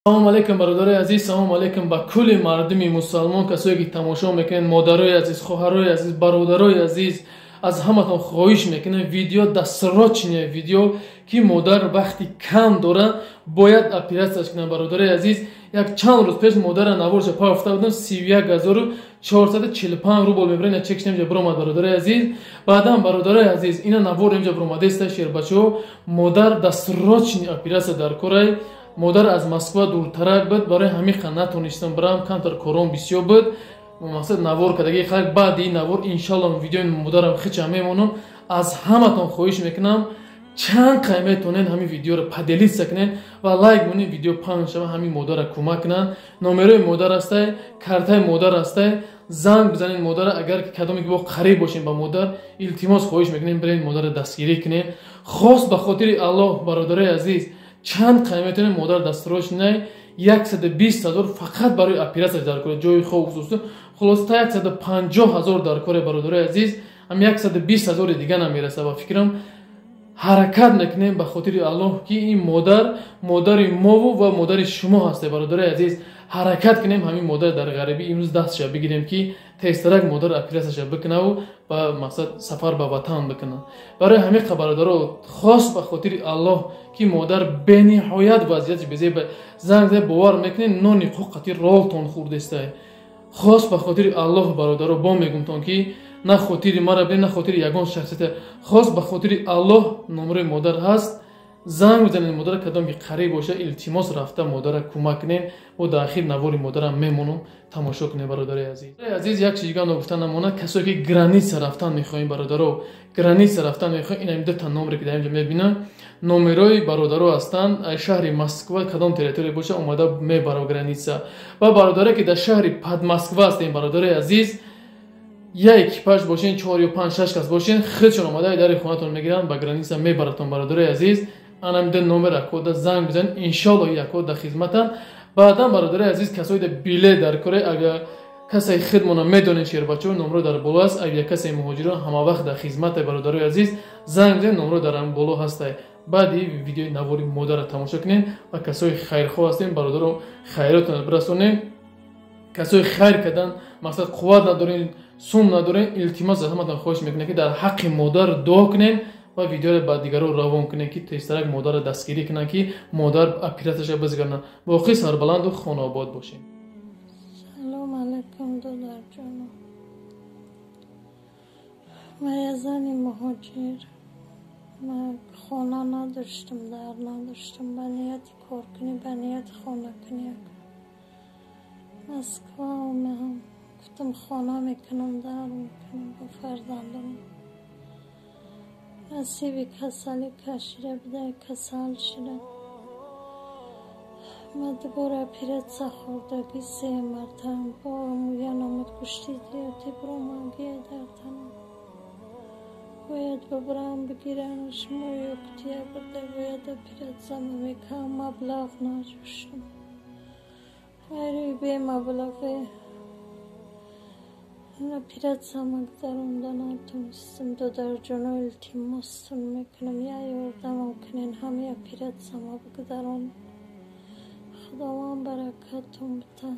салом алейкум бародарои азиз, салом алейкум ба кулли мардуми мусалмон, касое ки тамошо мекунед, модарои азиз, хоҳарои азиз, бародарои азиз, аз ҳаматон хоҳиш мекунам видео дастрочное видео ки модар вақти кам дора, бояд оператсияш кунам. Бародарои азиз, як чанд рӯз пеш модара наворша па офта будам 31445 рубл мебарам, чекш немҷа биромад. Бародарои азиз, баъдан бародарои азиз, ина навор немҷа биромадеста шербачо, модар дастрочная операция дар корай. Модар аз Москва дуртарак буд, барои ҳамиқа натонистам барам, камтар кором бисёр буд. Мақсад навор кадаги хай баъди ин навор иншаллоҳ видеои модарам хича мемонам. Аз ҳаматон хоҳиш мекунам чанд қай метонен ҳамин видеоро паделиса кунен ва лайк монед, видео паҳн шава, ҳамин модара кӯмак кунанд. номерои модар ҳастай, картаи модар ҳастай, занг бизанед модара. агар ки кадоме ки бо қариб бошем ба модар, илтимос хоҳиш мекунем биред модара дастгирӣ кунем. хос ба хотири Аллоҳ бародарои азиз, чанд қай метонем модар дастрочная 120 000 фақат барои операция дар кора, ҷои хоб хусусу хулоса та 150 000 дар кора. бародарои азиз, ам 120 000 дига намераса. ва фикрам ҳаракат мекунем ба хотири Аллоҳ ки ин модар модари мову ва модари шумо ҳастед. бародарои азиз, ҳаракат кунем ҳамин модар дар ғарибӣ имрӯз дастша бигирем ки тезтарак модар операцияша бикунаву ба мақсад сафар ба ватан бикунад. барои ҳамиқа бародаро, хос ба хотири Аллоҳ ки модар бениҳоят вазъияти безеба занг зад бовар мекунед нони қоқати ролтон хурдестай. хос ба хотири Аллоҳ бародаро, бо мегумтон ки на хотири мара бе, на хотири ягон шахсият, хос ба хотири Аллоҳ номерои модар ҳаст. занг бизанед модара кадом ки қариб боша, илтимос рафта модара кӯмак кунед. ва дар ахир навори модарам мемонам, тамошо кунед. бародари азиз, азиз, як чиз гано гуфта намонад, касое ки граница рафтан мехоҳем, бародаро, граница рафтан мехоҳем, ин ду та номере ки дар инҷа мебинам, номерои бародаро ҳастанд. шаҳри Москва кадом территория боша, омада мебарам граница. ва бародаре ки дар шаҳри Подмосква ҳастем, бародари азиз, я экипаж бошен, 4 ё 5 6 кас бошен, худшон омадаи дари хонатон мегиранд, ба граница мебаратон. бародари азиз, анам ду номер кода занг бизанед, иншаллоҳ якод дар хизматанд. баъдан бародари азиз, касои да билет дар кора, агар касаи хидмона медонед шербачо, номеро дар боло аст. агар касаи муҳоҷирон ҳамавақт дар хизмате. бародари азиз, занг бизанед, номеро дар ам боло ҳастай. баъди видеои навори модара тамошо кунед ва касои хайрхоҳ ҳастем, бародаро, хайротон бирасонед. касои хайр кардан мақсад қувват надорен, сум надорен, илтимос аз ҳаматон хоҳиш мекунем ки дар ҳаққи модар дуо кунед ва видеоро ба дигаро равон кунед ки тезтарак модарро дастгирӣ кунанд ки модар операцияша бизгарданд. воқеӣ сарбаланду хонобод бошем. салом алейкум додарҷоно. ман я зани муҳоҷир, ман хона надоштам, дар надоштам. ба нияти коркунӣ, ба нияти хонакунӣ Москва омадам. гуфтам хона мекунам, дар мекунам ба фарзандам. насиби касалӣ кашида буда, касал шудам. ман дубора операция хӯрдаги 3 мартаба. борам уяномад, гӯшти зиёди биромагия дар танам. бояд бабурам бигиранаш, мои октябрда бояд операция мекунам. маблағ наҷоштам. хайри бе маблағе операция гузаронда натонистам. додарҷоно, илтимостон мекунам, я ёрдамам кунен, ҳамин операцияма бигузаронам. худованд баракатон бита.